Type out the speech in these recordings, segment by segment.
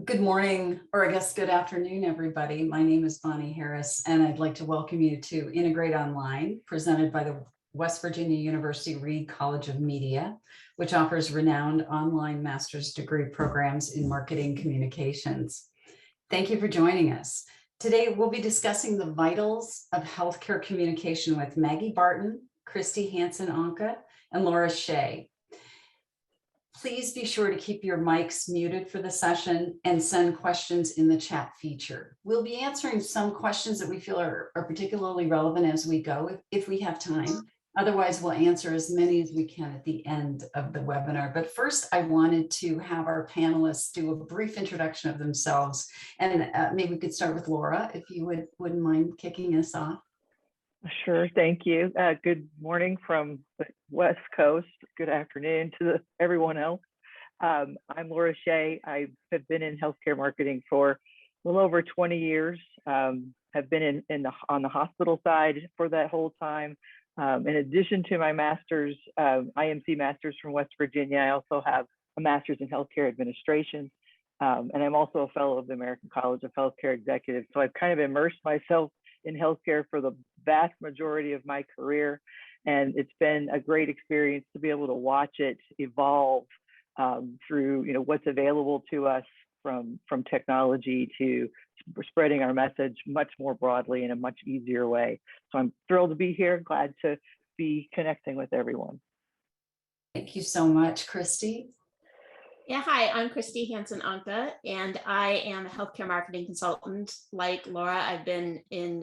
Good morning, or I guess good afternoon, everybody. My name is Bonnie Harris, and I'd like to welcome you to Integrate Online, presented by the West Virginia University Reed College of Media, which offers renowned online master's degree programs in marketing communications. Thank you for joining us. Today, we'll be discussing the vitals of healthcare communication with Maggi Barton, Christy Hansen-Anka, and Laura Shea. Please be sure to keep your mics muted for the session and send questions in the chat feature. We'll be answering some questions that we feel are particularly relevant as we go, if we have time. Otherwise, we'll answer as many as we can at the end of the webinar. But first, I wanted to have our panelists do a brief introduction of themselves. And maybe we could start with Laura, if you wouldn't mind kicking us off. Sure, thank you. Good morning from the West Coast. Good afternoon to everyone else. I'm Laura Shea. I have been in healthcare marketing for a little over 20 years. Have been on the hospital side for that whole time. In addition to my master's, IMC master's from West Virginia, I also have a master's in healthcare administration. And I'm also a fellow of the American College of Healthcare Executives. So I've kind of immersed myself in healthcare for the vast majority of my career. And it's been a great experience to be able to watch it evolve through what's available to us from technology to spreading our message much more broadly in a much easier way. So I'm thrilled to be here, glad to be connecting with everyone. Thank you so much, Christy. Yeah, hi, I'm Christy Hansen-Anka, and I am a healthcare marketing consultant. Like Laura, I've been in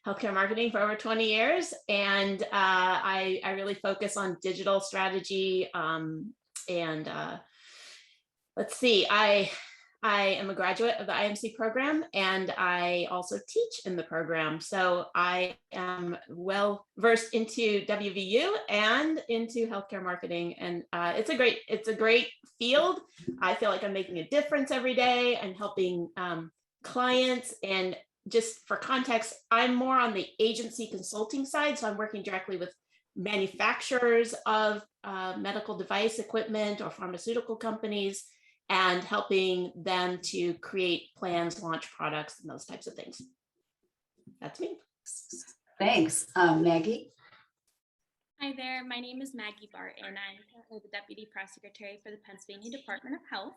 healthcare marketing for over 20 years, and I really focus on digital strategy. Let's see, I am a graduate of the IMC program, and I also teach in the program. So I am well versed into WVU and into healthcare marketing, and it's a great field. I feel like I'm making a difference every day and helping clients. And just for context, I'm more on the agency consulting side, so I'm working directly with manufacturers of medical device equipment or pharmaceutical companies, and helping them to create plans, launch products, and those types of things. That's me. Thanks. Maggie? Hi there, my name is Maggi Barton. I'm currently the Deputy Press Secretary for the Pennsylvania Department of Health.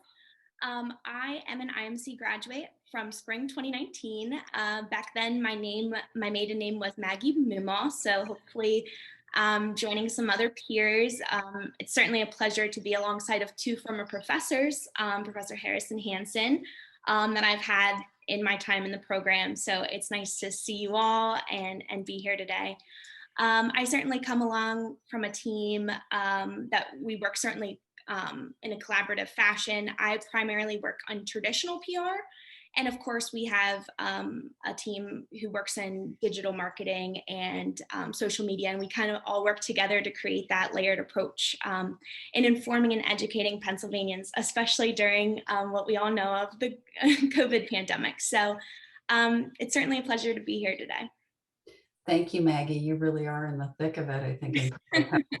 I am an IMC graduate from spring 2019. Back then, my maiden name was Maggie Mimo, so hopefully joining some other peers. It's certainly a pleasure to be alongside of two former professors, Professor Harris and Hansen, that I've had in my time in the program. So it's nice to see you all and be here today. I certainly come along from a team that we work certainly in a collaborative fashion. I primarily work on traditional PR. And of course, we have a team who works in digital marketing and social media, and we kind of all work together to create that layered approach in informing and educating Pennsylvanians, especially during what we all know of, the COVID pandemic. So it's certainly a pleasure to be here today. Thank you, Maggie. You really are in the thick of it, I think.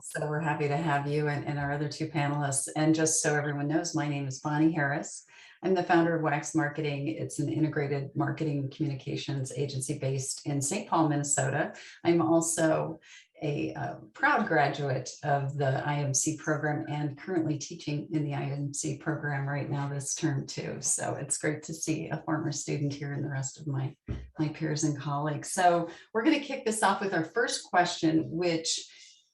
So we're happy to have you and our other two panelists. And just so everyone knows, my name is Bonnie Harris. I'm the founder of Wax Marketing. It's an integrated marketing communications agency based in St. Paul, Minnesota. I'm also a proud graduate of the IMC program and currently teaching in the IMC program right now this term too. So it's great to see a former student here and the rest of my peers and colleagues. So we're going to kick this off with our first question, which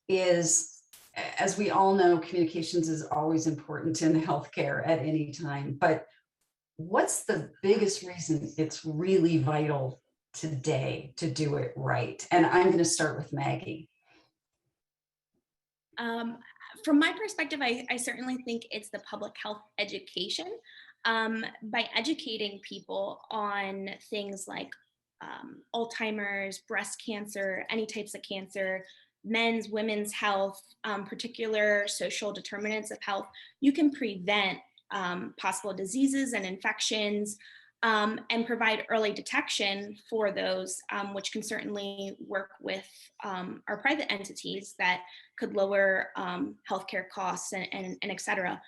is, as we all know, communications is always important in healthcare at any time, but what's the biggest reason it's really vital today to do it right? And I'm going to start with Maggie. From my perspective, I certainly think it's the public health education. By educating people on things like Alzheimer's, breast cancer, any types of cancer, men's, women's health, particular social determinants of health, you can prevent possible diseases and infections and provide early detection for those, which can certainly work with our private entities that could lower healthcare costs and et cetera.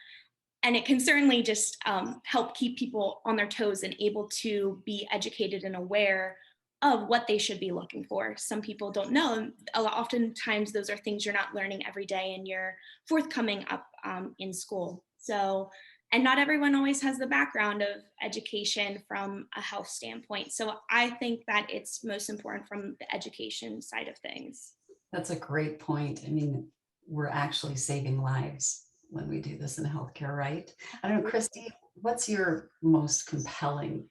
And it can certainly just help keep people on their toes and able to be educated and aware of what they should be looking for. Some people don't know. Oftentimes those are things you're not learning every day and you're forthcoming up in school. So, and not everyone always has the background of education from a health standpoint. So I think that it's most important from the education side of things. That's a great point. I mean, we're actually saving lives when we do this in healthcare, right? I don't know, Christy, what's your most compelling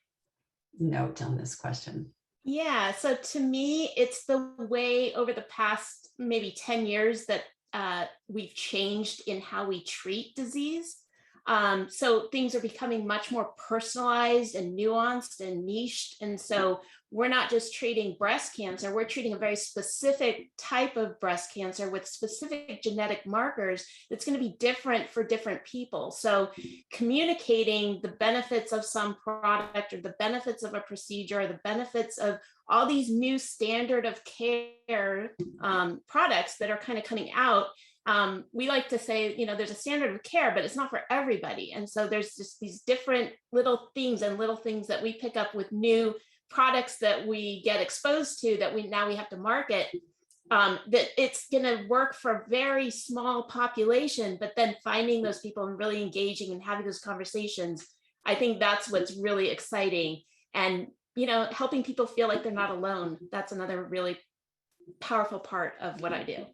note on this question? Yeah, so to me, it's the way over the past maybe 10 years that we've changed in how we treat disease. So things are becoming much more personalized and nuanced and niched. And so we're not just treating breast cancer, we're treating a very specific type of breast cancer with specific genetic markers that's going to be different for different people. So communicating the benefits of some product or the benefits of a procedure or the benefits of all these new standard of care products that are kind of coming out. We like to say, you know, there's a standard of care, but it's not for everybody. And so there's just these different little things that we pick up with new products that we get exposed to that we have to market, that it's going to work for a very small population, but then finding those people and really engaging and having those conversations, I think that's what's really exciting. And, you know, helping people feel like they're not alone. That's another really powerful part of what I do.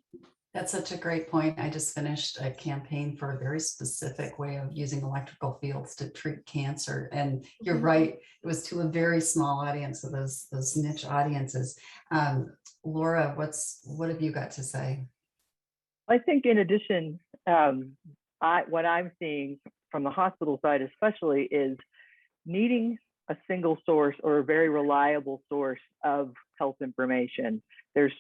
That's such a great point. I just finished a campaign for a very specific way of using electrical fields to treat cancer. And you're right, it was to a very small audience, so those niche audiences. Laura, what have you got to say? I think in addition, what I'm seeing from the hospital side especially is needing a single source or a very reliable source of health information. There's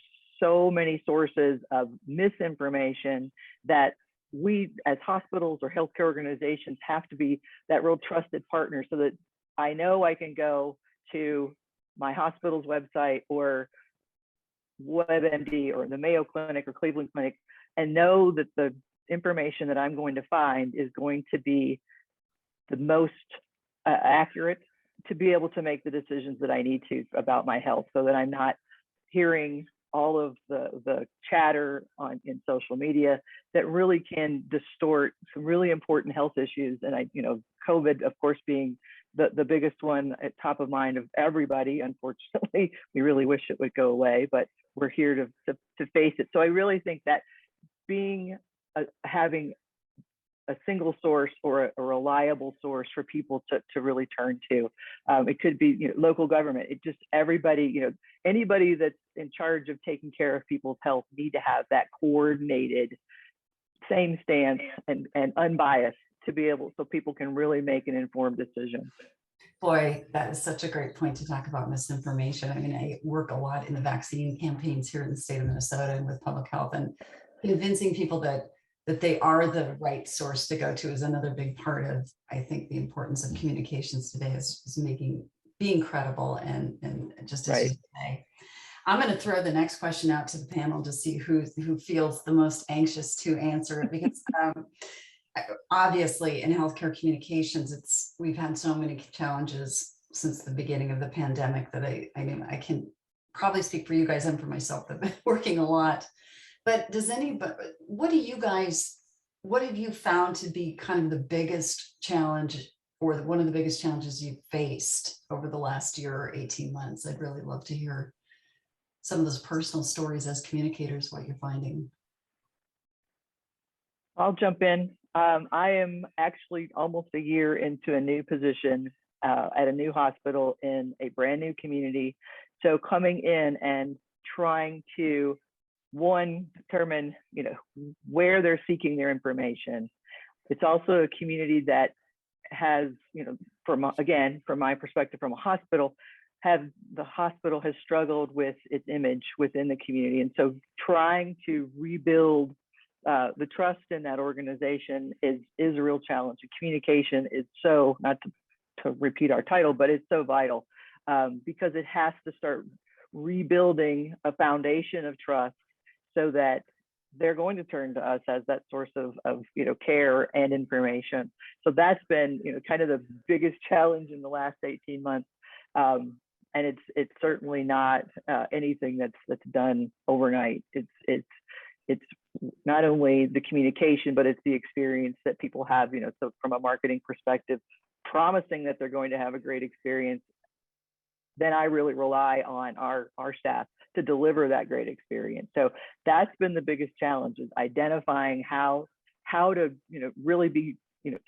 so many sources of misinformation that we as hospitals or healthcare organizations have to be that real trusted partner, so that I know I can go to my hospital's website or WebMD or the Mayo Clinic or Cleveland Clinic and know that the information that I'm going to find is going to be the most accurate to be able to make the decisions that I need to about my health, so that I'm not hearing all of the chatter in social media that really can distort some really important health issues. And COVID, of course, being the biggest one at top of mind of everybody. Unfortunately, we really wish it would go away, but we're here to face it. So I really think that having a single source or a reliable source for people to really turn to. It could be local government. It just everybody, anybody that's in charge of taking care of people's health need to have that coordinated, same stance and unbiased to be able so people can really make an informed decision. Boy, that is such a great point to talk about misinformation. I mean, I work a lot in the vaccine campaigns here in the state of Minnesota and with public health, and convincing people that they are the right source to go to is another big part of, I think, the importance of communications today is being credible and just as you say. I'm going to throw the next question out to the panel to see who feels the most anxious to answer it, because obviously in healthcare communications, we've had so many challenges since the beginning of the pandemic that I mean, I can probably speak for you guys and for myself that I've been working a lot. But what have you found to be kind of the biggest challenge or one of the biggest challenges you've faced over the last year or 18 months? I'd really love to hear some of those personal stories as communicators, what you're finding. I'll jump in. I am actually almost a year into a new position at a new hospital in a brand new community. So coming in and trying to determine, where they're seeking their information. It's also a community that has, from my perspective, from a hospital, the hospital has struggled with its image within the community. And so trying to rebuild the trust in that organization is a real challenge. And communication is so, not to repeat our title, but it's so vital because it has to start rebuilding a foundation of trust, so that they're going to turn to us as that source of care and information. So that's been kind of the biggest challenge in the last 18 months. And it's certainly not anything that's done overnight. It's not only the communication, but it's the experience that people have. So from a marketing perspective, promising that they're going to have a great experience, then I really rely on our staff to deliver that great experience. So that's been the biggest challenge, is identifying how to really be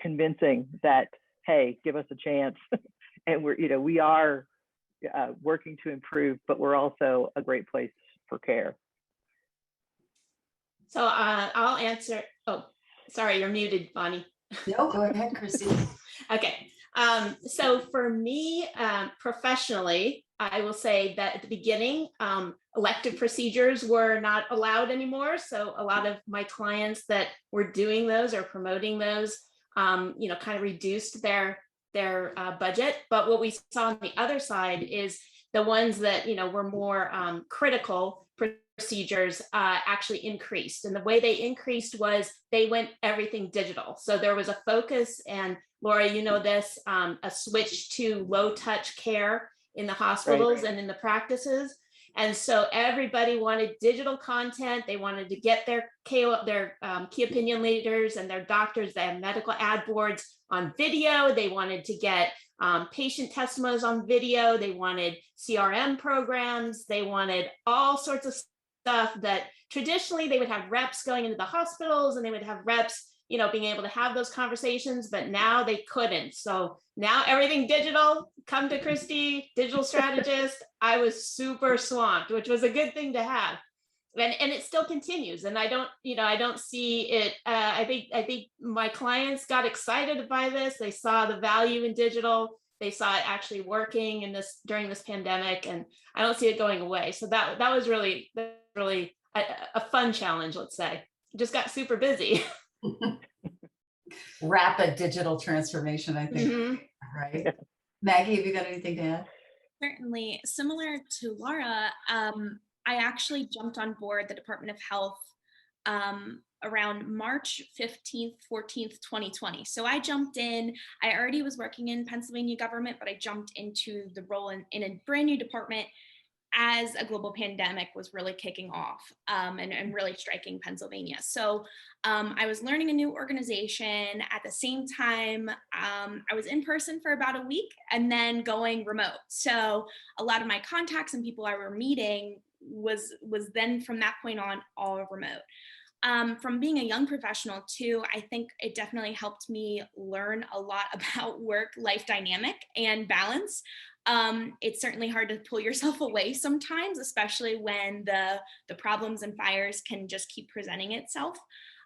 convincing that, hey, give us a chance, and we are working to improve, but we're also a great place for care. So I'll answer. Oh, sorry, you're muted, Bonnie. No, go ahead, Christy. Okay. So for me, professionally, I will say that at the beginning, elective procedures were not allowed anymore. So a lot of my clients that were doing those or promoting those, kind of reduced their budget. But what we saw on the other side is the ones that, were more critical procedures actually increased. And the way they increased was they went everything digital. So there was a focus, and Laura, this, a switch to low touch care in the hospitals and in the practices. And so everybody wanted digital content. They wanted to get their key opinion leaders and their doctors, their medical ad boards on video. They wanted to get patient testimonies on video. They wanted CRM programs. They wanted all sorts of stuff that traditionally they would have reps going into the hospitals, and they would have reps being able to have those conversations, but now they couldn't. So now everything digital. Come to Christy, digital strategist. I was super swamped, which was a good thing to have. And it still continues. And I don't see it. I think my clients got excited by this. They saw the value in digital. They saw it actually working during this pandemic, and I don't see it going away. So that was really a fun challenge, let's say. Just got super busy. Rapid digital transformation, I think. Mm-hmm. Right. Maggie, have you got anything to add? Certainly. Similar to Laura, I actually jumped on board the Department of Health around March 15th, 14th, 2020. So I jumped in. I already was working in Pennsylvania government, but I jumped into the role in a brand new department as a global pandemic was really kicking off and really striking Pennsylvania. So I was learning a new organization. At the same time, I was in person for about a week and then going remote. So a lot of my contacts and people I were meeting was then from that point on all remote. From being a young professional too, I think it definitely helped me learn a lot about work-life dynamic and balance. It's certainly hard to pull yourself away sometimes, especially when the problems and fires can just keep presenting itself.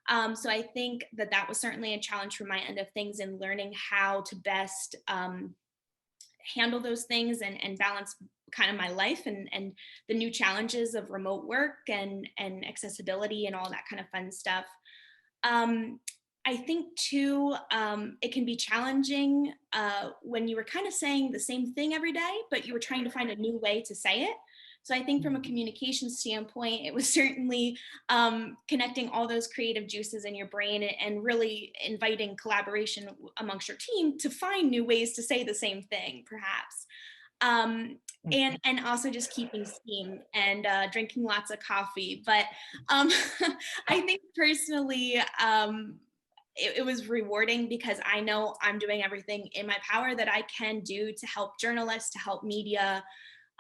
So I think that was certainly a challenge from my end of things in learning how to best handle those things and balance kind of my life and the new challenges of remote work and accessibility and all that kind of fun stuff. I think too, it can be challenging when you were kind of saying the same thing every day, but you were trying to find a new way to say it. So I think from a communication standpoint, it was certainly connecting all those creative juices in your brain and really inviting collaboration amongst your team to find new ways to say the same thing, perhaps. And also just keeping steam and drinking lots of coffee. But I think personally, it was rewarding because I know I'm doing everything in my power that I can do to help journalists, to help media,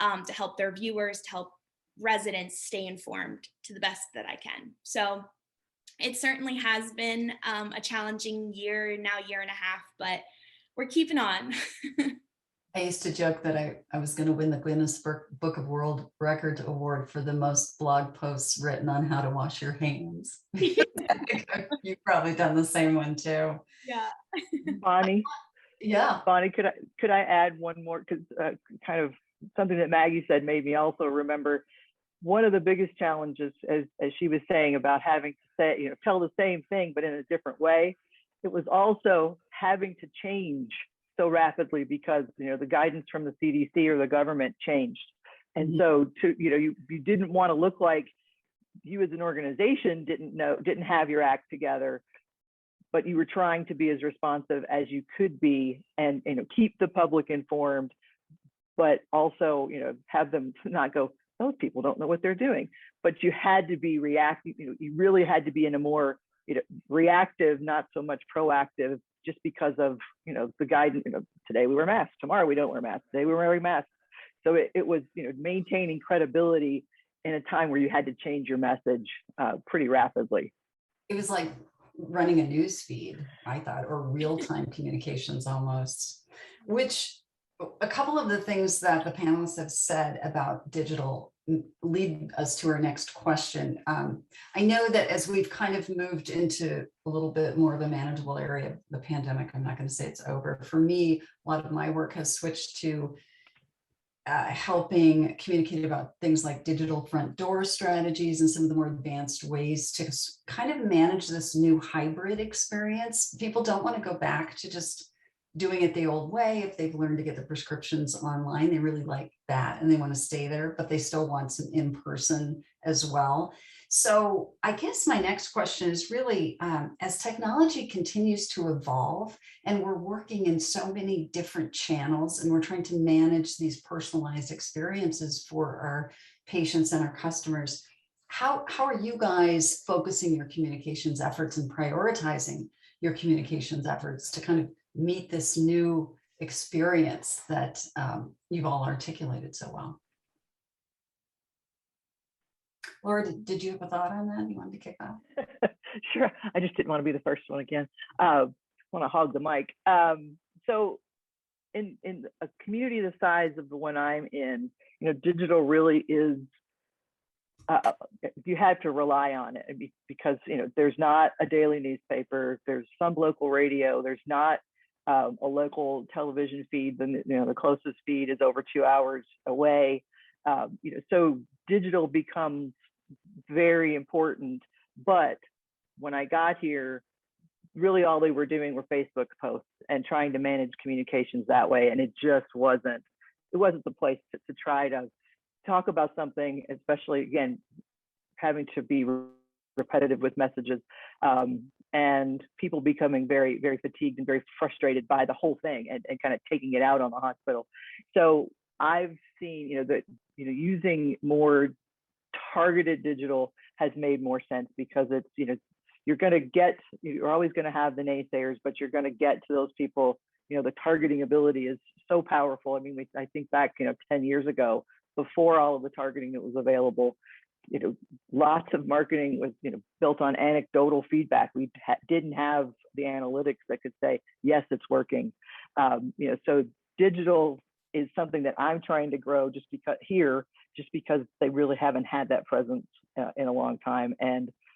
to help their viewers, to help residents stay informed to the best that I can. So it certainly has been a challenging year and a half, but we're keeping on. I used to joke that I was going to win the Guinness Book of World Records Award for the most blog posts written on how to wash your hands. You've probably done the same one too. Yeah. Bonnie. Yeah. Bonnie, could I add one more? Because kind of something that Maggie said made me also remember one of the biggest challenges, as she was saying, about having to say, tell the same thing but in a different way. It was also having to change so rapidly because the guidance from the CDC or the government changed, and so you didn't want to look like you as an organization didn't have your act together, but you were trying to be as responsive as you could be, and keep the public informed, but also have them not go, those people don't know what they're doing. But you had to be reactive. You really had to be in a more reactive, not so much proactive, just because of the guidance. Today we wear masks, tomorrow we don't wear masks, today we're wearing masks. So it was maintaining credibility in a time where you had to change your message pretty rapidly. It was like running a news feed, I thought, or real-time communications almost, which a couple of the things that the panelists have said about digital lead us to our next question. I know that as we've kind of moved into a little bit more of a manageable area of the pandemic, I'm not going to say it's over. For me, a lot of my work has switched to helping communicate about things like digital front door strategies and some of the more advanced ways to kind of manage this new hybrid experience. People don't want to go back to just doing it the old way. If they've learned to get the prescriptions online, they really like that and they want to stay there, but they still want some in-person as well. So I guess my next question is really, as technology continues to evolve and we're working in so many different channels and we're trying to manage these personalized experiences for our patients and our customers, how are you guys focusing your communications efforts and prioritizing your communications efforts to kind of meet this new experience that you've all articulated so well? Laura, did you have a thought on that? You wanted to kick off? Sure. I just didn't want to be the first one again. Want to hog the mic. So in a community the size of the one I'm in, digital really is, you have to rely on it because, there's not a daily newspaper, there's some local radio, there's not a local television feed. The closest feed is over 2 hours away. So digital becomes very important. But when I got here, really all they were doing were Facebook posts and trying to manage communications that way. And it just wasn't the place to try to talk about something, especially, again, having to be repetitive with messages, and people becoming very, very fatigued and very frustrated by the whole thing and kind of taking it out on the hospital. So I've seen, that, using more targeted digital has made more sense because it's, you're always going to have the naysayers, but you're going to get to those people. The targeting ability is so powerful. I mean, I think back, 10 years ago, before all of the targeting that was available, lots of marketing was, built on anecdotal feedback. We didn't have the analytics that could say, yes, it's working. So digital is something that I'm trying to grow just because they really haven't had that presence in a long time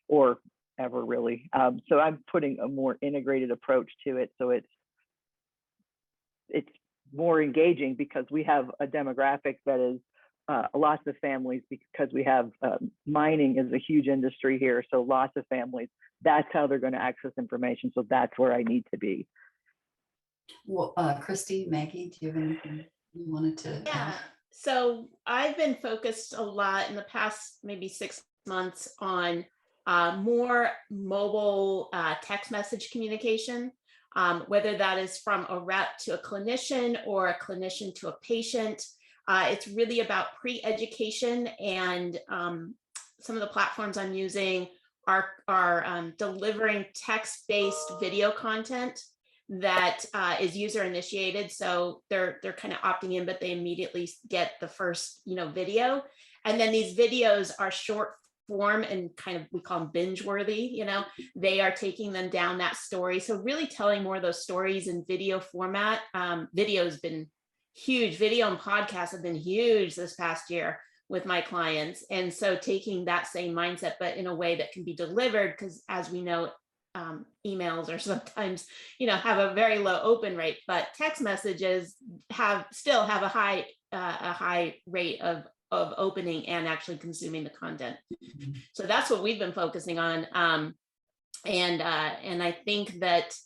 or ever really. So I'm putting a more integrated approach to it. So it's more engaging because we have a demographic that is lots of families, because we have mining is a huge industry here. So lots of families, that's how they're going to access information. So that's where I need to be. Well, Christy, Maggie, do you have anything you wanted to add? So I've been focused a lot in the past maybe 6 months on more mobile text message communication, whether that is from a rep to a clinician or a clinician to a patient. It's really about pre-education, and some of the platforms I'm using are delivering text-based video content that is user initiated. So they're kind of opting in, but they immediately get the first video. And then these videos are short form and kind of, we call them binge worthy. They are taking them down that story. So really telling more of those stories in video format. Video has been huge. Video and podcasts have been huge this past year with my clients. And so taking that same mindset, but in a way that can be delivered, because as we know, emails are sometimes, have a very low open rate, but text messages still have a high rate of opening and actually consuming the content. So that's what we've been focusing on. And I think that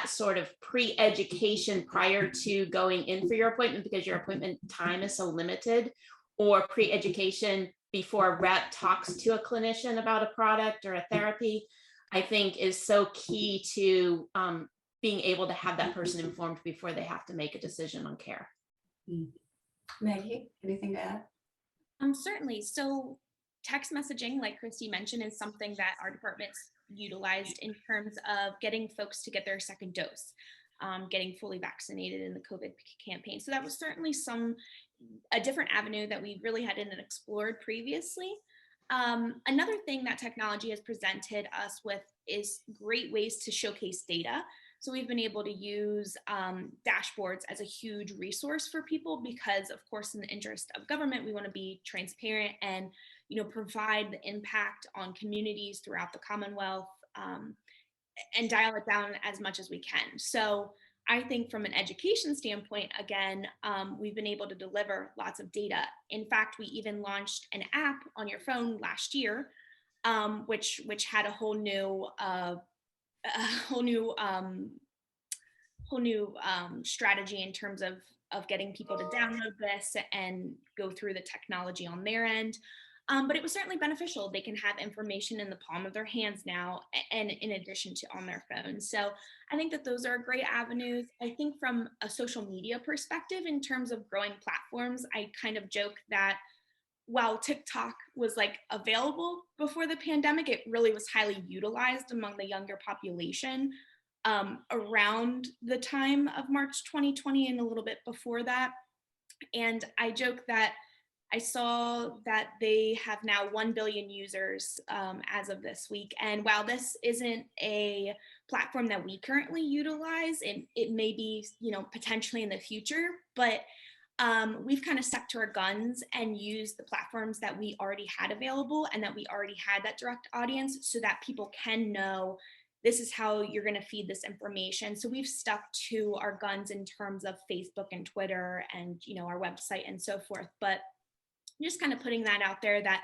sort of pre-education prior to going in for your appointment, because your appointment time is so limited, or pre-education before a rep talks to a clinician about a product or a therapy, I think is so key to being able to have that person informed before they have to make a decision on care. Maggie, anything to add? Certainly. So text messaging, like Christy mentioned, is something that our departments utilized in terms of getting folks to get their second dose, getting fully vaccinated in the COVID campaign. So that was certainly a different avenue that we really hadn't explored previously. Another thing that technology has presented us with is great ways to showcase data. So we've been able to use dashboards as a huge resource for people because, of course, in the interest of government, we want to be transparent and, provide the impact on communities throughout the Commonwealth and dial it down as much as we can. So I think from an education standpoint, again, we've been able to deliver lots of data. In fact, we even launched an app on your phone last year, which had a whole new strategy in terms of getting people to download this and go through the technology on their end. But it was certainly beneficial. They can have information in the palm of their hands now, and in addition to on their phones. So I think that those are great avenues. I think from a social media perspective, in terms of growing platforms, I kind of joke that while TikTok was available before the pandemic, it really was highly utilized among the younger population around the time of March 2020 and a little bit before that. And I joke that I saw that they have now 1 billion users as of this week. And while this isn't a platform that we currently utilize, and it may be, potentially in the future, but we've kind of stuck to our guns and used the platforms that we already had available and that we already had that direct audience so that people can know this is how you're going to feed this information. So we've stuck to our guns in terms of Facebook and Twitter and, our website and so forth. But just kind of putting that out there that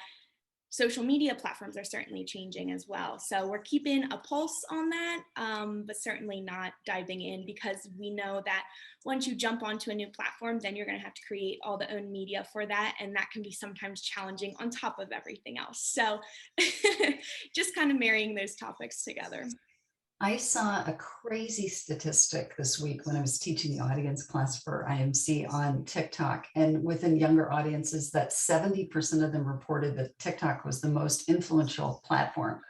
social media platforms are certainly changing as well. So we're keeping a pulse on that, but certainly not diving in because we know that once you jump onto a new platform, then you're going to have to create all the own media for that. And that can be sometimes challenging on top of everything else. So just kind of marrying those topics together. I saw a crazy statistic this week when I was teaching the audience class for IMC on TikTok, and within younger audiences that 70% of them reported that TikTok was the most influential platform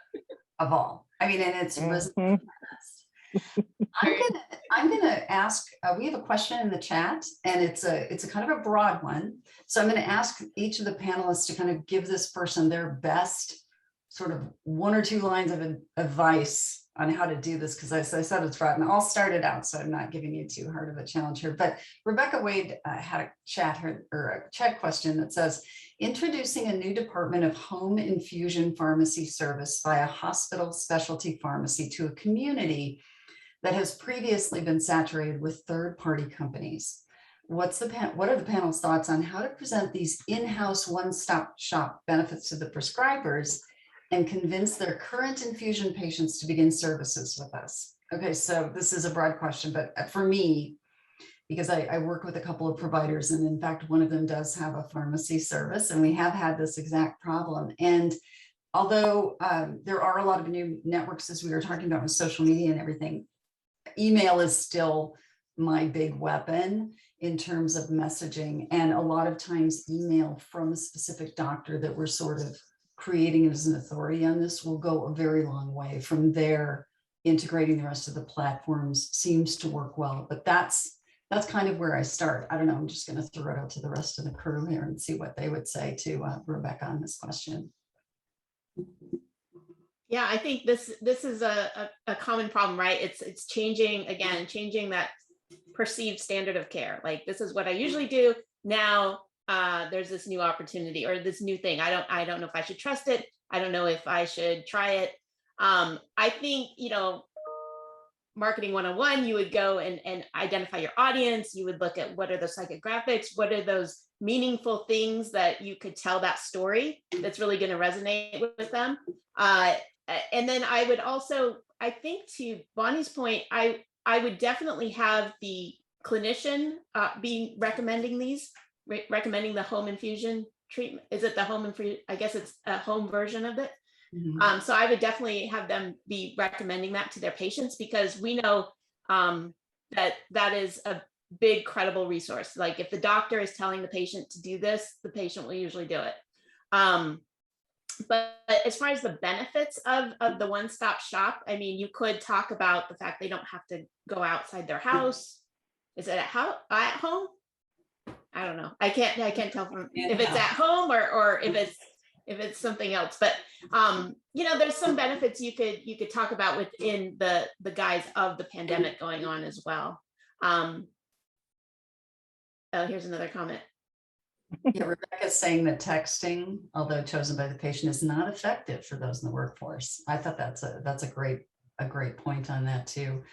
of all. I mean, and it's risen. I'm gonna ask, we have a question in the chat and it's a kind of a broad one. So I'm gonna ask each of the panelists to kind of give this person their best sort of 1 or 2 lines of advice on how to do this, because as I said, it's broad, and I'll start it out, so I'm not giving you too hard of a challenge here. But Rebecca Wade had a chat question that says, introducing a new department of home infusion pharmacy service via hospital specialty pharmacy to a community that has previously been saturated with third-party companies. What are the panel's thoughts on how to present these in-house one-stop shop benefits to the prescribers and convince their current infusion patients to begin services with us? Okay, so this is a broad question, but for me, because I work with a couple of providers, and in fact, one of them does have a pharmacy service, and we have had this exact problem. And although there are a lot of new networks, as we were talking about with social media and everything, email is still my big weapon in terms of messaging. And a lot of times email from a specific doctor that we're sort of creating as an authority on this will go a very long way. From there, integrating the rest of the platforms seems to work well, but that's kind of where I start. I don't know, I'm just going to throw it out to the rest of the crew here and see what they would say to Rebecca on this question. Yeah, I think this is a common problem, right? It's changing that perceived standard of care. Like, this is what I usually do. Now there's this new opportunity or this new thing. I don't know if I should trust it. I don't know if I should try it. I think, marketing 101, you would go and identify your audience. You would look at what are the psychographics, what are those meaningful things that you could tell that story that's really going to resonate with them. And then I would also, I think to Bonnie's point, I would definitely have the clinician be recommending the home infusion treatment. Is it the home and free? I guess it's a home version of it. Mhm. So I would definitely have them be recommending that to their patients, because we know that is a big credible resource. Like if the doctor is telling the patient to do this, the patient will usually do it. But as far as the benefits of the one-stop shop, I mean, you could talk about the fact they don't have to go outside their house. Is it at home? I don't know. I can't tell from if it's at home or if it's something else. But there's some benefits you could talk about within the guise of the pandemic going on as well. Oh, here's another comment. Yeah, Rebecca's saying that texting, although chosen by the patient, is not effective for those in the workforce. I thought that's a great point on that too.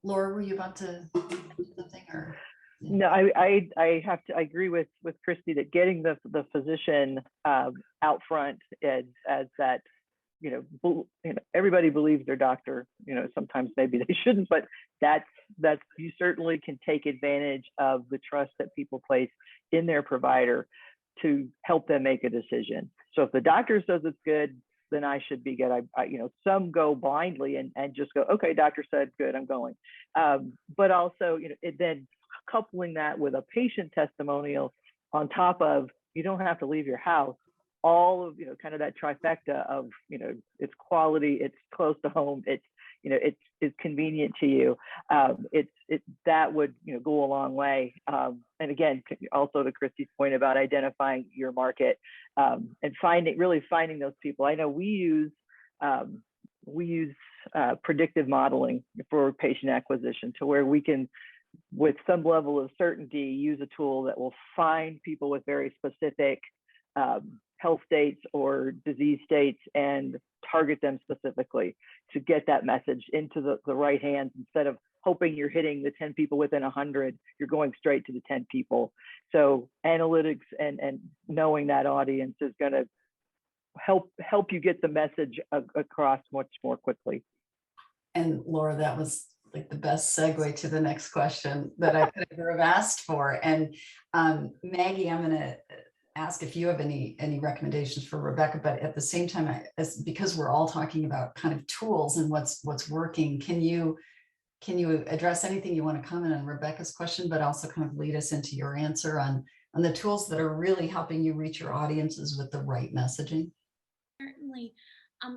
Laura, were you about to do something or? No, I agree with Christy that getting the physician out front as that, everybody believes their doctor, sometimes maybe they shouldn't, but that's you certainly can take advantage of the trust that people place in their provider to help them make a decision. So if the doctor says it's good, then I should be good. Some go blindly and just go, okay, doctor said good, I'm going. But also, then coupling that with a patient testimonial on top of, you don't have to leave your house, all of, kind of that trifecta of, it's quality, it's close to home, it's convenient to you. That would, go a long way. And again, also to Christy's point about identifying your market and finding those people. I know we use predictive modeling for patient acquisition, to where we can, with some level of certainty, use a tool that will find people with very specific health states or disease states and target them specifically to get that message into the right hands. Instead of hoping you're hitting the 10 people within 100, you're going straight to the 10 people. So analytics and knowing that audience is going to help you get the message across much more quickly. And Laura, that was like the best segue to the next question that I could ever have asked for. And Maggie, I'm going to ask if you have any recommendations for Rebecca, but at the same time, because we're all talking about kind of tools and what's working, can you address anything you want to comment on Rebecca's question, but also kind of lead us into your answer on the tools that are really helping you reach your audiences with the right messaging? Certainly.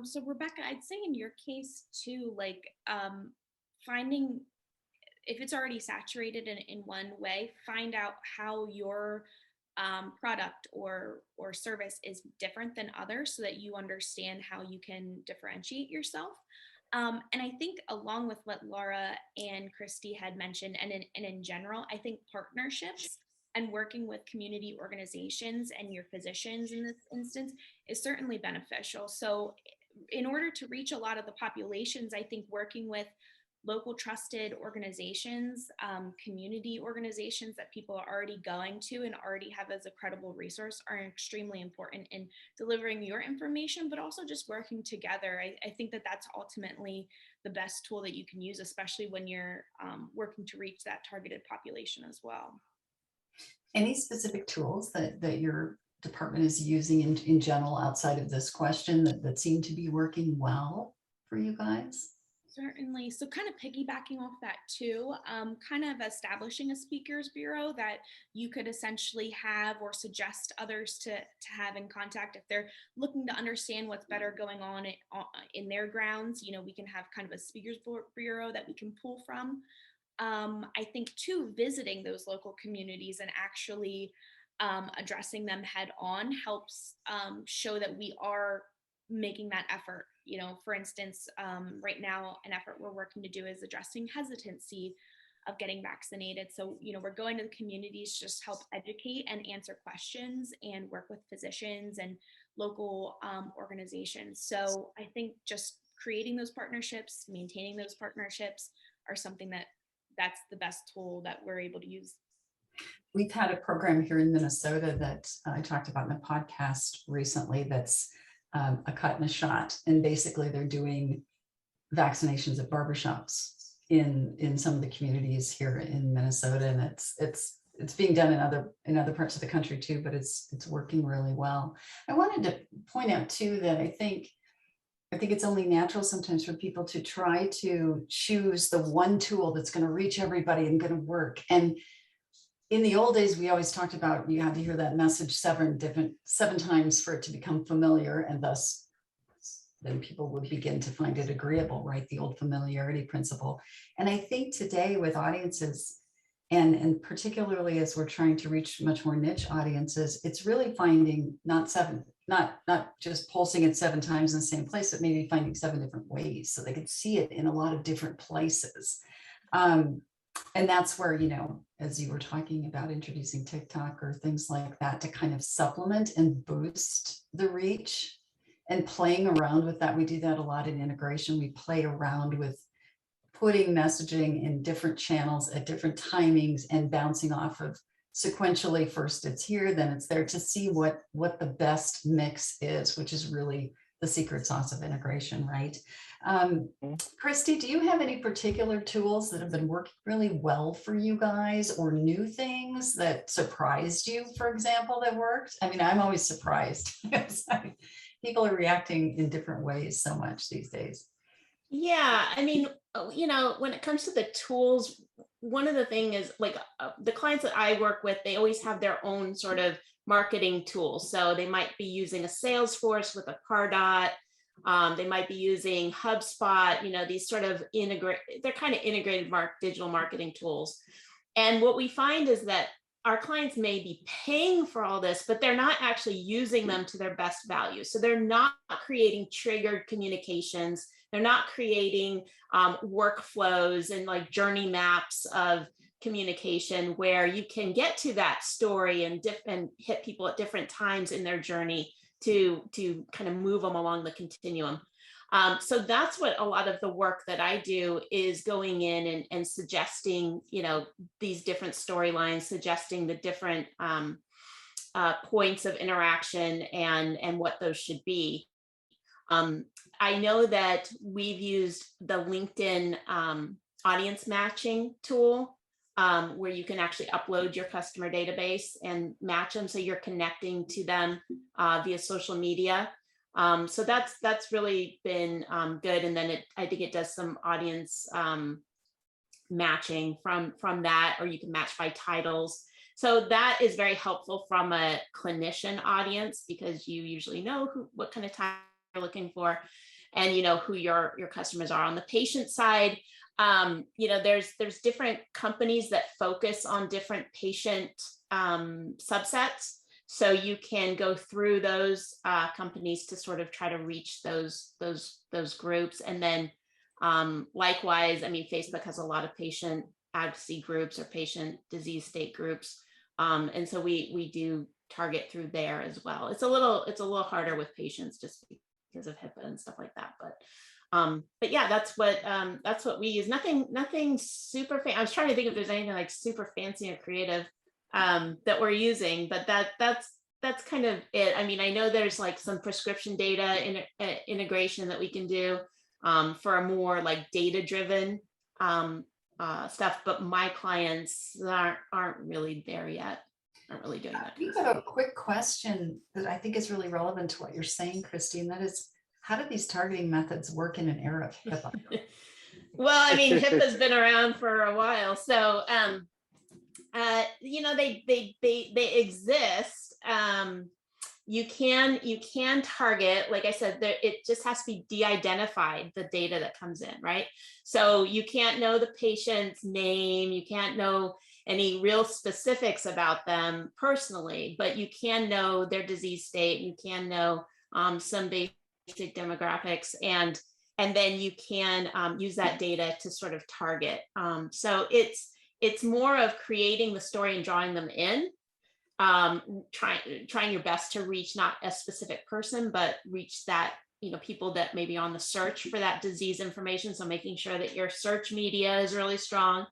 So Rebecca, I'd say in your case too, like finding, if it's already saturated in one way, find out how your product or service is different than others, so that you understand how you can differentiate yourself. And I think, along with what Laura and Christy had mentioned, and in general, I think partnerships and working with community organizations and your physicians in this instance is certainly beneficial. So in order to reach a lot of the populations, I think working with local trusted organizations, community organizations that people are already going to and already have as a credible resource are extremely important in delivering your information, but also just working together. I think that that's ultimately the best tool that you can use, especially when you're working to reach that targeted population as well. Any specific tools that your department is using in general outside of this question that seem to be working well for you guys? Certainly. So kind of piggybacking off that too, kind of establishing a speakers bureau that you could essentially have or suggest others to have in contact if they're looking to understand what's better going on in their grounds. We can have kind of a speakers bureau that we can pull from. I think too, visiting those local communities and actually addressing them head on helps show that we are making that effort. For instance, right now, an effort we're working to do is addressing hesitancy of getting vaccinated. So, we're going to the communities to just help educate and answer questions and work with physicians and local organizations. So I think just creating those partnerships, maintaining those partnerships are something that's the best tool that we're able to use. We've had a program here in Minnesota that I talked about in a podcast recently that's a cut and a shot. And basically they're doing vaccinations at barbershops in some of the communities here in Minnesota. And it's being done in other parts of the country too, but it's working really well. I wanted to point out too that I think it's only natural sometimes for people to try to choose the one tool that's going to reach everybody and going to work. And in the old days, we always talked about you had to hear that message seven times for it to become familiar, and thus then people would begin to find it agreeable, right? The old familiarity principle. And I think today with audiences, and particularly as we're trying to reach much more niche audiences, it's really finding not just pulsing it 7 times in the same place, but maybe finding 7 different ways so they could see it in a lot of different places. And that's where, as you were talking about introducing TikTok or things like that to kind of supplement and boost the reach and playing around with that. We do that a lot in integration. We play around with putting messaging in different channels at different timings and bouncing off of sequentially. First it's here, then it's there, to see what the best mix is, which is really the secret sauce of integration, right? Christy, do you have any particular tools that have been working really well for you guys, or new things that surprised you, for example, that worked? I mean, I'm always surprised. People are reacting in different ways so much these days. Yeah, I mean, when it comes to the tools, one of the things is like the clients that I work with, they always have their own sort of marketing tools. So they might be using a Salesforce with a Cardot. They might be using HubSpot, these sort of they're kind of integrated digital marketing tools. And what we find is that our clients may be paying for all this, but they're not actually using them to their best value. So they're not creating triggered communications. They're not creating workflows and like journey maps of communication where you can get to that story and hit people at different times in their journey to kind of move them along the continuum. So that's what a lot of the work that I do is going in and suggesting, these different storylines, suggesting the different points of interaction and what those should be. I know that we've used the LinkedIn audience matching tool, where you can actually upload your customer database and match them so you're connecting to them via social media. So that's really been good. And then I think it does some audience matching from that, or you can match by titles. So that is very helpful from a clinician audience, because you usually know what kind of time you're looking for, and who your customers are. On the patient side, there's different companies that focus on different patient subsets. So you can go through those companies to sort of try to reach those groups. And then likewise, I mean, Facebook has a lot of patient advocacy groups or patient disease state groups. And so we do target through there as well. It's a little harder with patients just because of HIPAA and stuff like that. But yeah, that's what we use. Nothing super fancy. I was trying to think if there's anything like super fancy or creative that we're using, but that's kind of it. I mean, I know there's like some prescription data integration that we can do for a more like data-driven stuff, but my clients aren't really there yet. Aren't really doing that. You have a quick question that I think is really relevant to what you're saying, Christy, and that is, how do these targeting methods work in an era of HIPAA? Well, I mean, HIPAA's been around for a while, so they exist. You can target, like I said, it just has to be de-identified, the data that comes in, right? So you can't know the patient's name, you can't know any real specifics about them personally, but you can know their disease state, you can know some basic demographics, and then you can use that data to sort of target. So it's more of creating the story and drawing them in, trying your best to reach not a specific person, but reach that, people that may be on the search for that disease information. So making sure that your search media is really strong,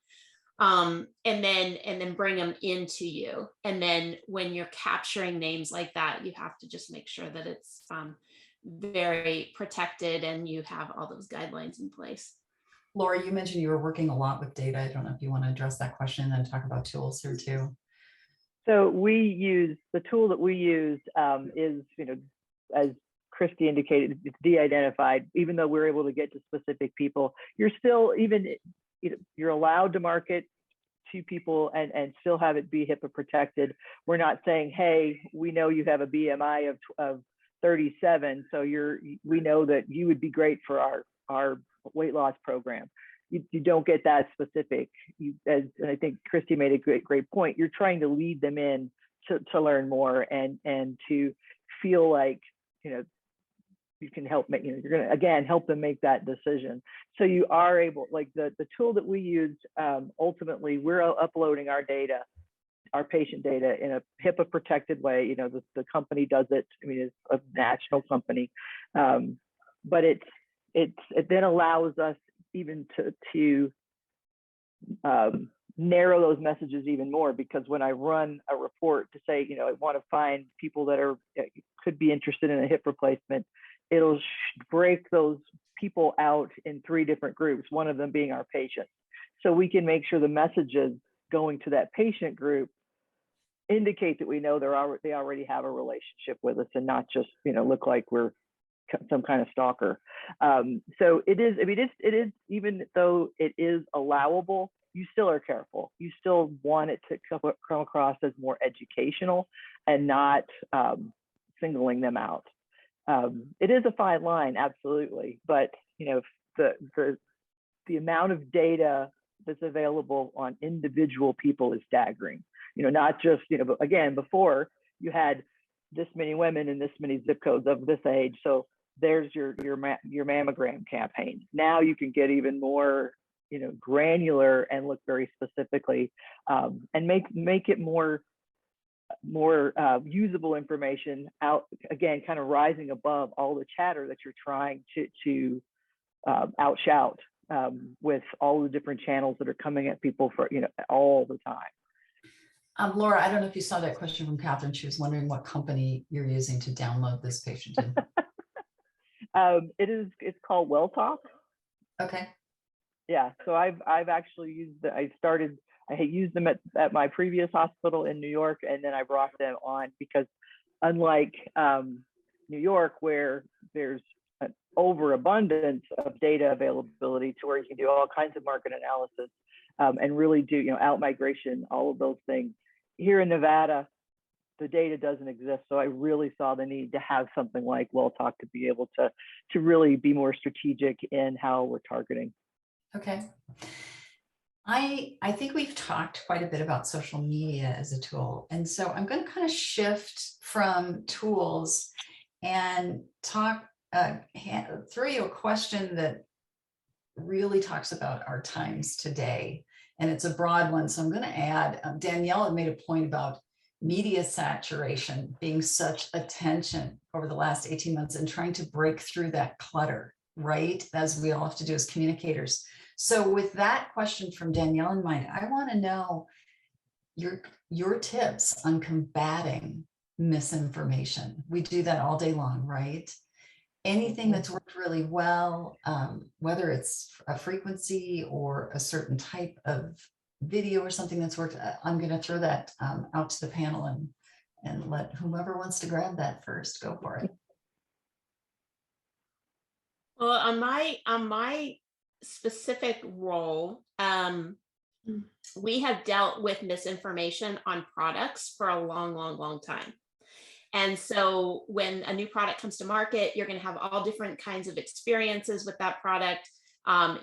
and then bring them into you. And then when you're capturing names like that, you have to just make sure that it's very protected and you have all those guidelines in place. Laura, you mentioned you were working a lot with data. I don't know if you want to address that question and then talk about tools here too. So the tool that we use is, as Christy indicated, it's de-identified. Even though we're able to get to specific people, you're still, you're allowed to market to people and still have it be HIPAA protected. We're not saying, hey, we know you have a BMI of 37, so we know that you would be great for our weight loss program. You don't get that specific. And I think Christy made a great point. You're trying to lead them in to learn more and to feel like, you can help make, you're going to, again, help them make that decision. So you are able, like the tool that we use, ultimately, we're uploading our data, our patient data in a HIPAA protected way. The company does it. I mean, it's a national company, but it then allows us even to narrow those messages even more, because when I run a report to say, I want to find people that could be interested in a hip replacement, it'll break those people out in 3 different groups, one of them being our patients. So we can make sure the messages going to that patient group indicate that we know they already have a relationship with us and not just, look like we're some kind of stalker. So it is, it is, even though it is allowable, you still are careful. You still want it to come across as more educational and not singling them out. It is a fine line, absolutely, but the amount of data that's available on individual people is staggering. Not just, but again, before you had this many women in this many zip codes of this age, so there's your mammogram campaign. Now you can get even more, granular and look very specifically, and make it more usable information out, again, kind of rising above all the chatter that you're trying to outshout with all the different channels that are coming at people for, all the time. Laura, I don't know if you saw that question from Catherine. She was wondering what company you're using to download this patient in. It's called Well Talk. Okay. Yeah, so I've actually used I had used them at my previous hospital in New York, and then I brought them on because, unlike New York, where there's an overabundance of data availability to where you can do all kinds of market analysis and really do, out migration, all of those things. Here in Nevada, the data doesn't exist. So I really saw the need to have something like Well Talk to be able to really be more strategic in how we're targeting. Okay. I think we've talked quite a bit about social media as a tool. And so I'm going to kind of shift from tools and throw you a question that really talks about our times today. And it's a broad one. So I'm going to add, Danielle had made a point about media saturation being such attention over the last 18 months and trying to break through that clutter, right? As we all have to do as communicators. So with that question from Danielle in mind, I want to know your tips on combating misinformation. We do that all day long, right? Anything that's worked really well, whether it's a frequency or a certain type of video or something that's worked, I'm going to throw that out to the panel and let whomever wants to grab that first go for it. Well, on my specific role, we have dealt with misinformation on products for a long time. And so when a new product comes to market, you're going to have all different kinds of experiences with that product.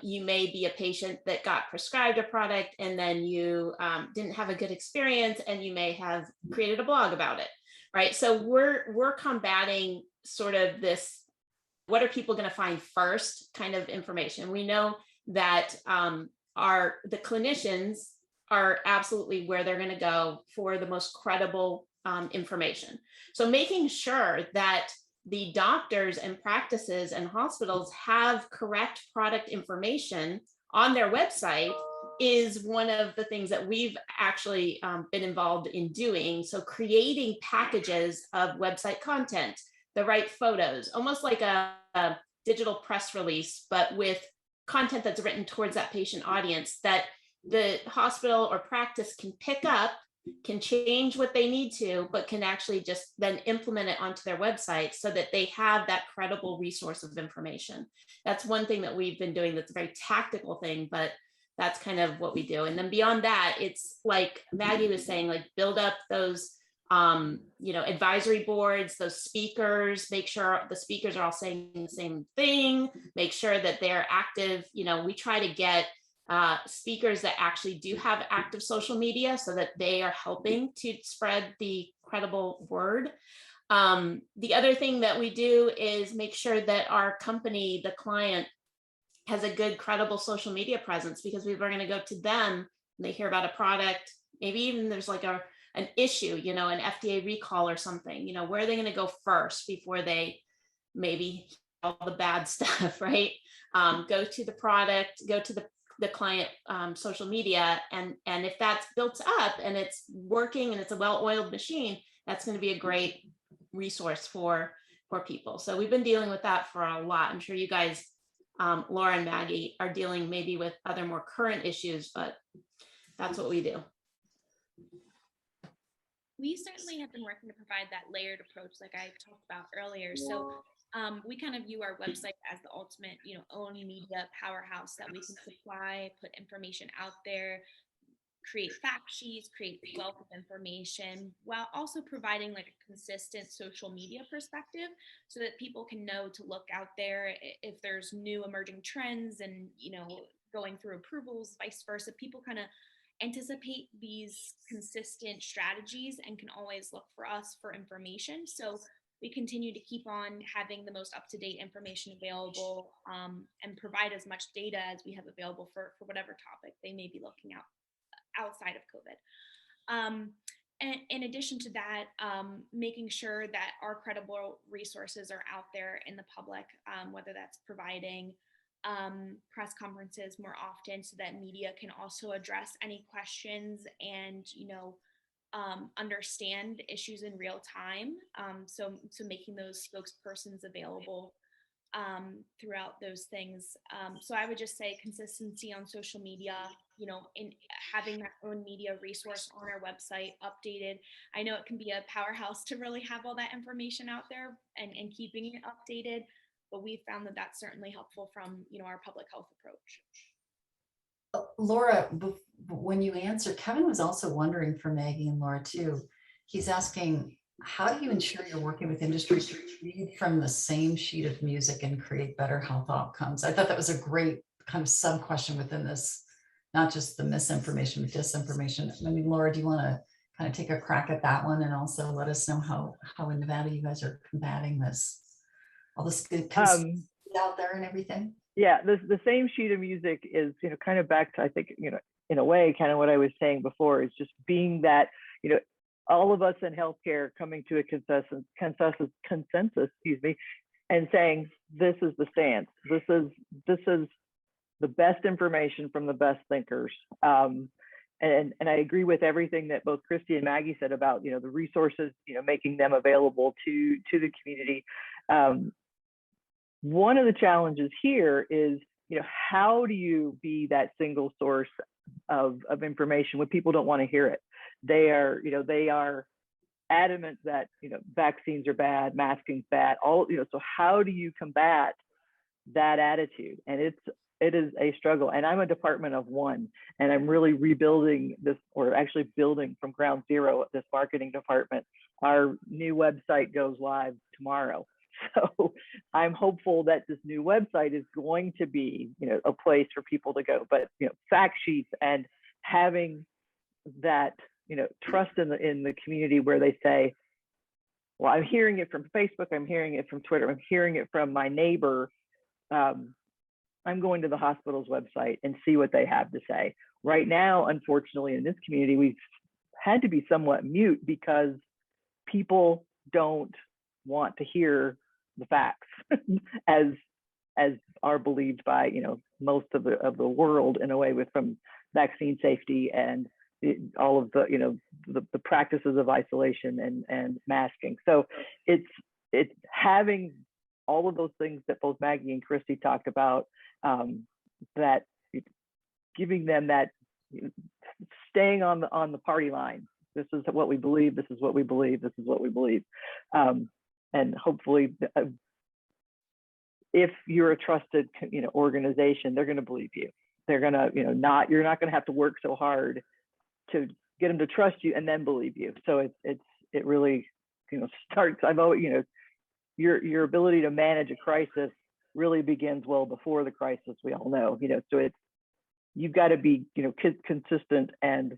You may be a patient that got prescribed a product and then you didn't have a good experience, and you may have created a blog about it, right? So we're combating sort of this, what are people going to find first kind of information. We know that the clinicians are absolutely where they're going to go for the most credible information. So making sure that the doctors and practices and hospitals have correct product information on their website is one of the things that we've actually been involved in doing. So creating packages of website content, the right photos, almost like a digital press release, but with content that's written towards that patient audience that the hospital or practice can pick up can change what they need to, but can actually just then implement it onto their website so that they have that credible resource of information. That's one thing that we've been doing that's a very tactical thing, but that's kind of what we do. And then beyond that, it's like Maggie was saying, like build up those advisory boards, those speakers, make sure the speakers are all saying the same thing, make sure that they're active. We try to get speakers that actually do have active social media so that they are helping to spread the credible word. The other thing that we do is make sure that our company, the client, has a good, credible social media presence, because we're going to go to them and they hear about a product, maybe even there's like an issue, an FDA recall or something, where are they going to go first before they maybe all the bad stuff, right? Go to the product, go to the client social media, and if that's built up and it's working and it's a well-oiled machine, that's going to be a great resource for people. So we've been dealing with that for a lot. I'm sure you guys, Laura and Maggie, are dealing maybe with other more current issues, but that's what we do. We certainly have been working to provide that layered approach like I talked about earlier. So we kind of view our website as the ultimate, own media powerhouse that we can supply, put information out there, create fact sheets, create wealth of information, while also providing like a consistent social media perspective so that people can know to look out there if there's new emerging trends and, going through approvals, vice versa. People kind of anticipate these consistent strategies and can always look for us for information. So we continue to keep on having the most up-to-date information available and provide as much data as we have available for whatever topic they may be looking outside of COVID. And in addition to that, making sure that our credible resources are out there in the public, whether that's providing press conferences more often so that media can also address any questions and, understand issues in real time. So making those spokespersons available throughout those things. So I would just say consistency on social media, in having that own media resource on our website updated. I know it can be a powerhouse to really have all that information out there and keeping it updated, but we found that that's certainly helpful from, our public health approach. Laura, when you answer, Kevin was also wondering for Maggie and Laura too. He's asking, how do you ensure you're working with industries to read from the same sheet of music and create better health outcomes? I thought that was a great kind of sub question within this, not just the misinformation, but disinformation. I mean, Laura, do you want to kind of take a crack at that one and also let us know how in Nevada you guys are combating this, all this good out there and everything? Yeah, the same sheet of music is, kind of back to, I think, in a way, kind of what I was saying before, is just being that, all of us in healthcare coming to a consensus, excuse me, and saying, this is the stance. This is the best information from the best thinkers. And I agree with everything that both Christy and Maggie said about, the resources, making them available to the community. One of the challenges here is, how do you be that single source of information when people don't want to hear it? They are adamant that, vaccines are bad, masking's bad, so how do you combat that attitude? And it is a struggle. And I'm a department of one, and I'm really rebuilding this, or actually building from ground zero, this marketing department. Our new website goes live tomorrow. So I'm hopeful that this new website is going to be, a place for people to go. But, fact sheets and having that, trust in the community where they say, well, I'm hearing it from Facebook, I'm hearing it from Twitter, I'm hearing it from my neighbor. I'm going to the hospital's website and see what they have to say. Right now, unfortunately, in this community, we've had to be somewhat mute because people don't want to hear the facts as are believed by most of the world, in a way, with from vaccine safety and all of the practices of isolation and masking. So it's having all of those things that both Maggie and Christy talked about, that giving them that, staying on the party line, This is what we believe. This is what we believe. This is what we believe. And hopefully, if you're a trusted, organization, they're going to believe you. They're going to, you're not going to have to work so hard to get them to trust you and then believe you. So it really, starts. I've always, your ability to manage a crisis really begins well before the crisis. We all know, so you've got to be, consistent and,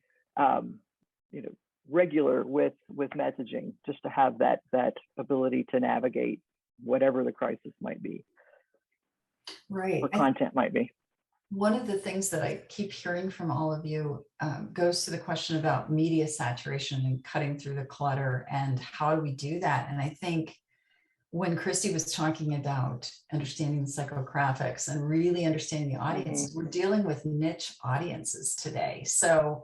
regular with messaging, just to have that ability to navigate whatever the crisis might be, Right. or content might be. One of the things that I keep hearing from all of you goes to the question about media saturation and cutting through the clutter, and how do we do that? And I think when Christy was talking about understanding the psychographics and really understanding the audience, we're dealing with niche audiences today. So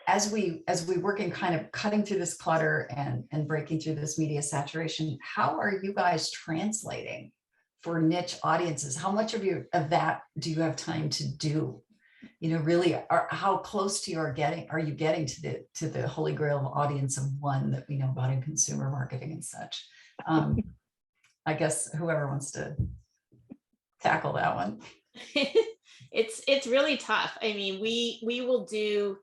as we work in kind of cutting through this clutter and breaking through this media saturation, how are you guys translating for niche audiences? How much of that do you have time to do? Really, how close to you are you getting to the holy grail of audience of one that we know about in consumer marketing and such? I guess whoever wants to tackle that one. It's really tough. I mean, we will do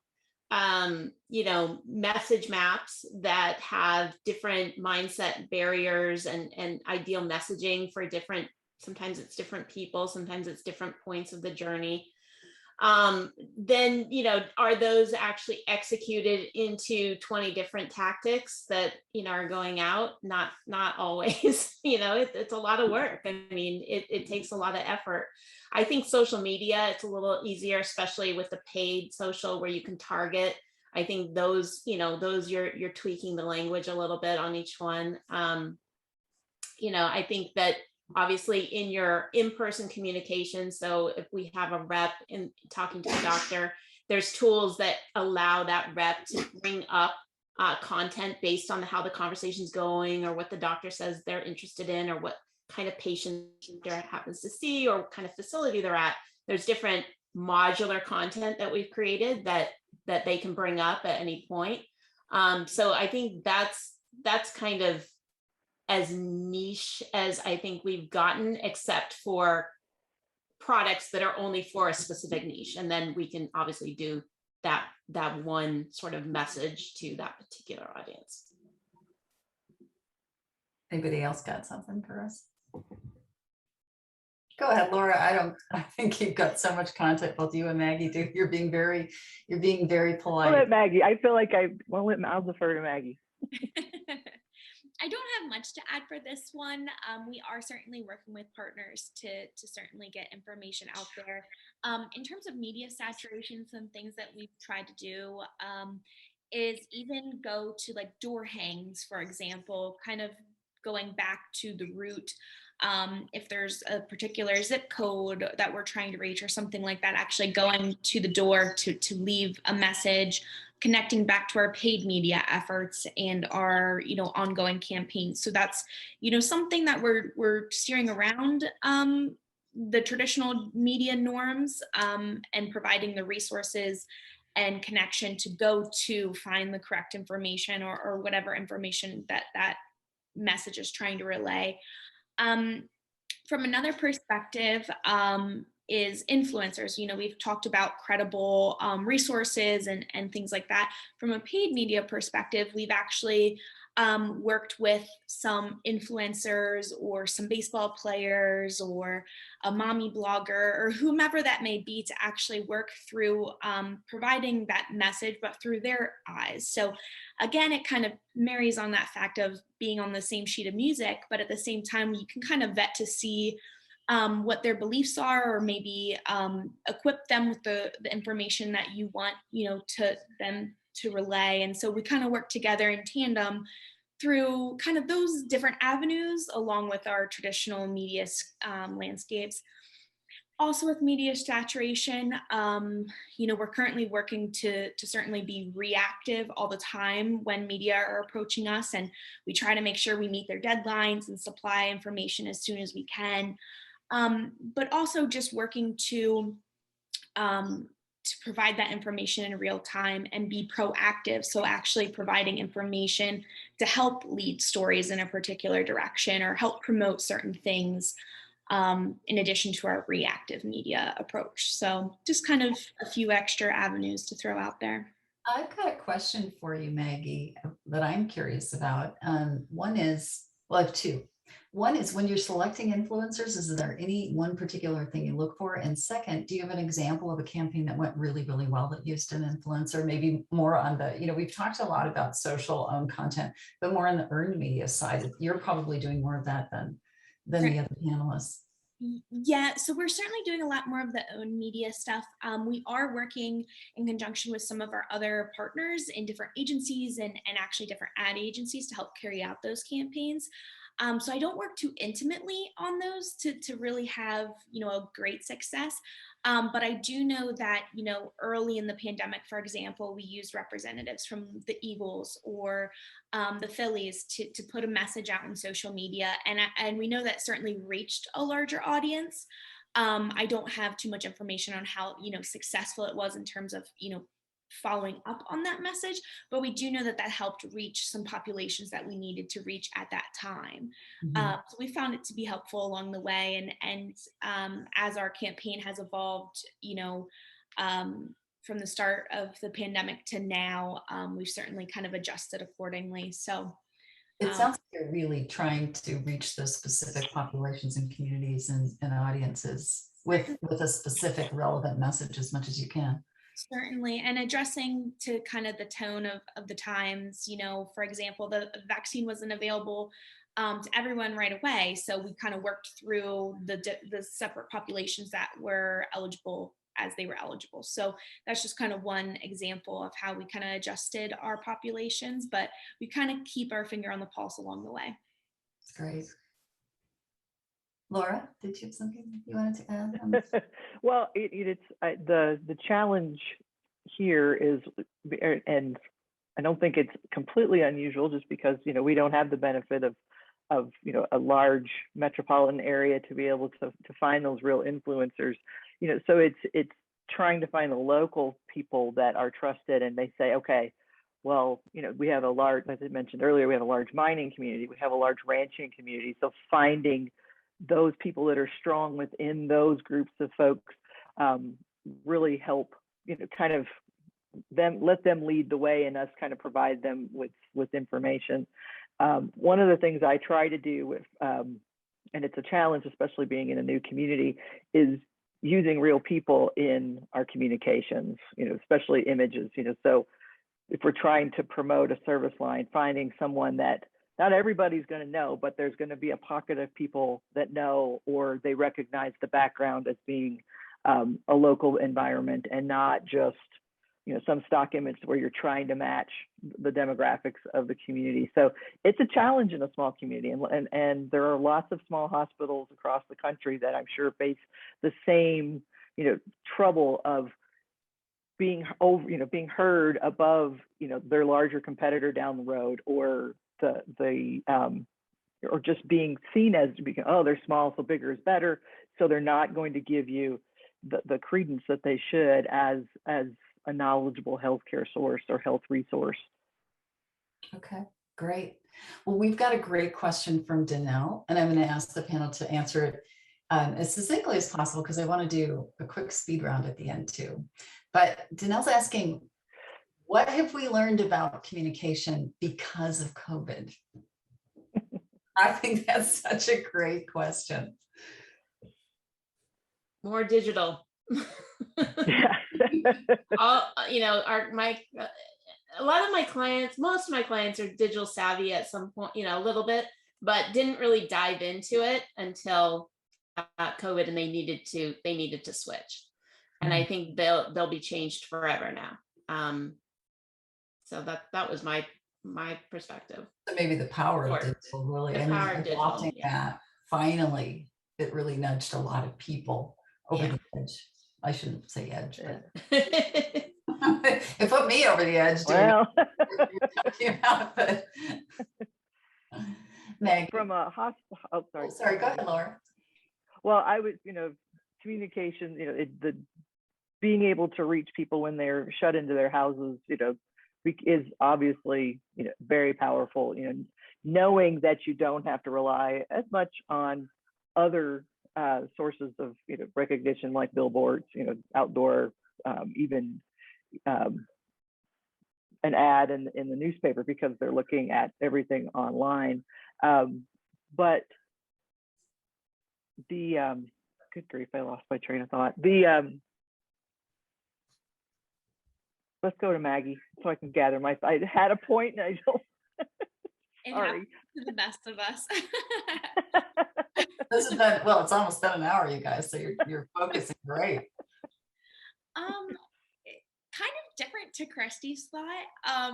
message maps that have different mindset barriers and ideal messaging for sometimes it's different people, sometimes it's different points of the journey. Then, are those actually executed into 20 different tactics that, are going out? Not always. It's a lot of work. I mean, it takes a lot of effort. I think social media, it's a little easier, especially with the paid social where you can target. I think those you're tweaking the language a little bit on each one. I think that obviously in your in-person communication, so if we have a rep in talking to the doctor, there's tools that allow that rep to bring up content based on how the conversation's going, or what the doctor says they're interested in, or what kind of patient there happens to see, or what kind of facility they're at. There's different modular content that we've created that they can bring up at any point. So I think that's kind of as niche as I think we've gotten, except for products that are only for a specific niche. And then we can obviously do that one sort of message to that particular audience. Anybody else got something for us? Go ahead, Laura. I think you've got so much content, both you and Maggie do. You're being very polite. I'll let Maggie. I feel like I'll defer to Maggie. I don't have much to add for this one. We are certainly working with partners to certainly get information out there. In terms of media saturation, some things that we've tried to do is even go to like door hangs, for example, kind of going back to the root. If there's a particular zip code that we're trying to reach or something like that, actually going to the door to leave a message, connecting back to our paid media efforts and our, ongoing campaigns. So that's, something that we're steering around the traditional media norms and providing the resources and connection to go to find the correct information or whatever information that message is trying to relay. From another perspective, is influencers. We've talked about credible resources and things like that. From a paid media perspective, we've actually worked with some influencers or some baseball players or a mommy blogger or whomever that may be to actually work through providing that message, but through their eyes. So again, it kind of marries on that fact of being on the same sheet of music, but at the same time, you can kind of vet to see what their beliefs are, or maybe equip them with the information that you want, to them to relay. And so we kind of work together in tandem through kind of those different avenues, along with our traditional media landscapes. Also with media saturation, we're currently working to certainly be reactive all the time when media are approaching us, and we try to make sure we meet their deadlines and supply information as soon as we can. But also just working to to provide that information in real time and be proactive. So actually providing information to help lead stories in a particular direction or help promote certain things, in addition to our reactive media approach. So just kind of a few extra avenues to throw out there. I've got a question for you, Maggie, that I'm curious about. One is, well, I have two. One is, when you're selecting influencers, is there any one particular thing you look for? And second, do you have an example of a campaign that went really, really well that used an influencer? Maybe more on the, we've talked a lot about social owned content, but more on the earned media side. You're probably doing more of that than the other panelists. Yeah, so we're certainly doing a lot more of the own media stuff. We are working in conjunction with some of our other partners in different agencies and actually different ad agencies to help carry out those campaigns. So I don't work too intimately on those to really have, a great success. But I do know that, early in the pandemic, for example, we used representatives from the Eagles or the Phillies to put a message out on social media. And we know that certainly reached a larger audience. I don't have too much information on how, successful it was in terms of, following up on that message, but we do know that helped reach some populations that we needed to reach at that time. So we found it to be helpful along the way, and as our campaign has evolved, from the start of the pandemic to now, we've certainly kind of adjusted accordingly. So it sounds like you're really trying to reach those specific populations and communities and audiences with a specific relevant message as much as you can. Certainly, and addressing to kind of the tone of the times. For example, the vaccine wasn't available to everyone right away, so we kind of worked through the separate populations that were eligible as they were eligible. So that's just kind of one example of how we kind of adjusted our populations, but we kind of keep our finger on the pulse along the way. That's great. Laura, did you have something you wanted to add? Well, it's the challenge here is, and I don't think it's completely unusual, just because we don't have the benefit of a large metropolitan area to be able to find those real influencers. So it's trying to find the local people that are trusted, and they say, okay, well, we have a large, as I mentioned earlier, we have a large mining community, we have a large ranching community. So finding those people that are strong within those groups of folks really help, kind of let them lead the way, and us kind of provide them with information. One of the things I try to do with, and it's a challenge, especially being in a new community, is using real people in our communications, especially images. So if we're trying to promote a service line, finding someone that not everybody's going to know, but there's going to be a pocket of people that know, or they recognize the background as being a local environment, and not just some stock image where you're trying to match the demographics of the community. So it's a challenge in a small community, and there are lots of small hospitals across the country that I'm sure face the same trouble of being heard above their larger competitor down the road, or or just being seen as, oh, they're small, so bigger is better. So they're not going to give you the credence that they should as a knowledgeable healthcare source or health resource. Okay, great. Well, we've got a great question from Danelle, and I'm going to ask the panel to answer it as succinctly as possible, because I want to do a quick speed round at the end too. But Danelle's asking, what have we learned about communication because of COVID? I think that's such a great question. More digital. Yeah. A lot of my clients, most of my clients are digital savvy at some point, a little bit, but didn't really dive into it until COVID, and they needed to switch. And I think they'll be changed forever now. So that was my perspective. So maybe the power of digital, really, adopting that, finally, it really nudged a lot of people over the edge. I shouldn't say edge, but it put me over the edge. Well, Meg, from a hospital. Oh, sorry. Oh, sorry. Go ahead, Laura. Well, I was, communication. being able to reach people when they're shut into their houses, is obviously, very powerful. Knowing that you don't have to rely as much on other sources of, recognition like billboards, outdoor, even an ad in the newspaper, because they're looking at everything online. But the good grief, I lost my train of thought. Let's go to Maggie so I can gather I had a point and I don't. It Sorry. happens to the best of us. This has been, well, it's almost been an hour, you guys, so you're focusing great. Kind of different to Christy's thought. As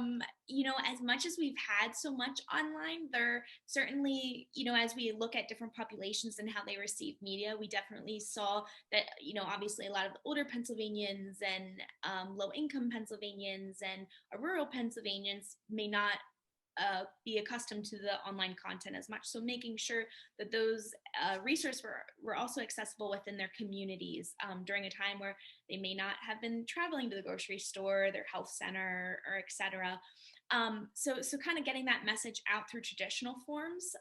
much as we've had so much online, there certainly, as we look at different populations and how they receive media, we definitely saw that, obviously a lot of the older Pennsylvanians and low income Pennsylvanians and rural Pennsylvanians may not be accustomed to the online content as much. So making sure that those resources were also accessible within their communities during a time where they may not have been traveling to the grocery store, their health center, or et cetera. So kind of getting that message out through traditional forms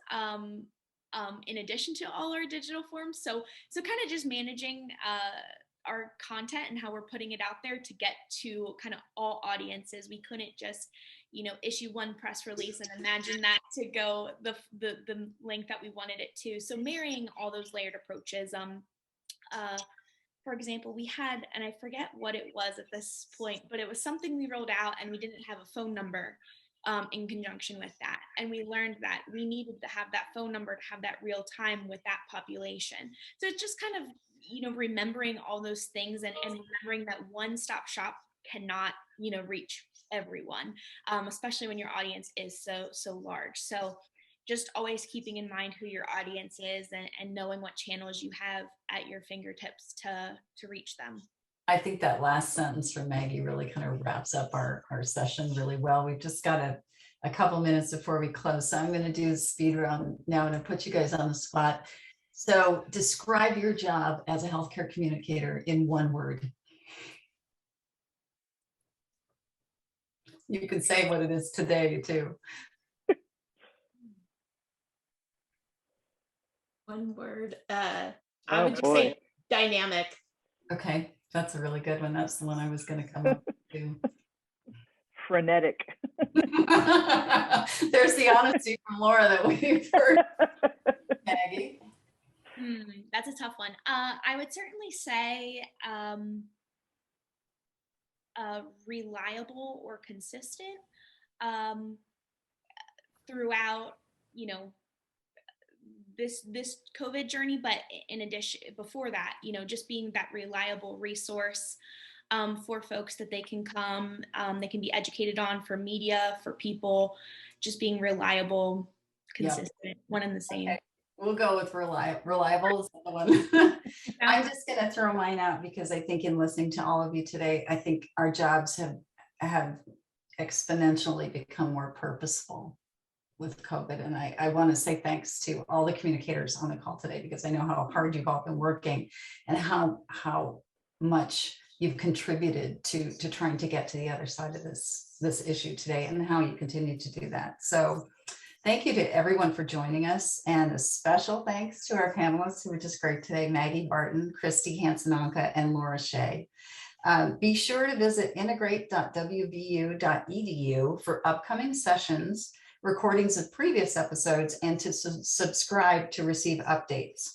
in addition to all our digital forms. So kind of just managing our content and how we're putting it out there to get to kind of all audiences. We couldn't just issue one press release and imagine that to go the length that we wanted it to. So marrying all those layered approaches. For example, we had, and I forget what it was at this point, but it was something we rolled out and we didn't have a phone number in conjunction with that. And we learned that we needed to have that phone number to have that real time with that population. So it's just kind of, remembering all those things and remembering that one-stop shop cannot, reach everyone, especially when your audience is so large. So just always keeping in mind who your audience is and knowing what channels you have at your fingertips to reach them. I think that last sentence from Maggie really kind of wraps up our session really well. We've just got a couple minutes before we close. So I'm going to do a speed round now. I'm going to put you guys on the spot. So describe your job as a healthcare communicator in one word. You can say what it is today too. One word. I would just say dynamic. Okay, that's a really good one. That's the one I was going to come up to. Frenetic. There's the honesty from Laura that we've heard. Maggie. That's a tough one. I would certainly say reliable or consistent throughout, this COVID journey. But in addition, before that, just being that reliable resource for folks that they can come, they can be educated on, for media, for people, just being reliable, consistent, one and the same. Okay. We'll go with reliable is the one. I'm just going to throw mine out because I think in listening to all of you today, I think our jobs have exponentially become more purposeful with COVID. And I want to say thanks to all the communicators on the call today, because I know how hard you've all been working and how much you've contributed to trying to get to the other side of this issue today, and how you continue to do that. So thank you to everyone for joining us, and a special thanks to our panelists who were just great today, Maggi Barton, Christy Hansen-Anka, and Laura Shea. Be sure to visit integrate.wvu.edu for upcoming sessions, recordings of previous episodes, and to subscribe to receive updates.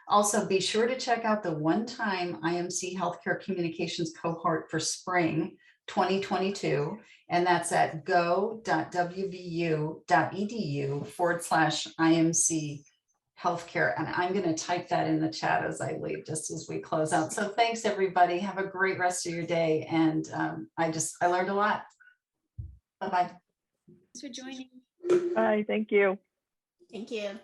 Also, be sure to check out the one-time IMC Healthcare Communications cohort for spring 2022, and that's at go.wvu.edu/IMC Healthcare. And I'm going to type that in the chat as I leave, just as we close out. So thanks, everybody. Have a great rest of your day. And I learned a lot. Bye-bye. Thanks for joining. Bye. Thank you. Thank you.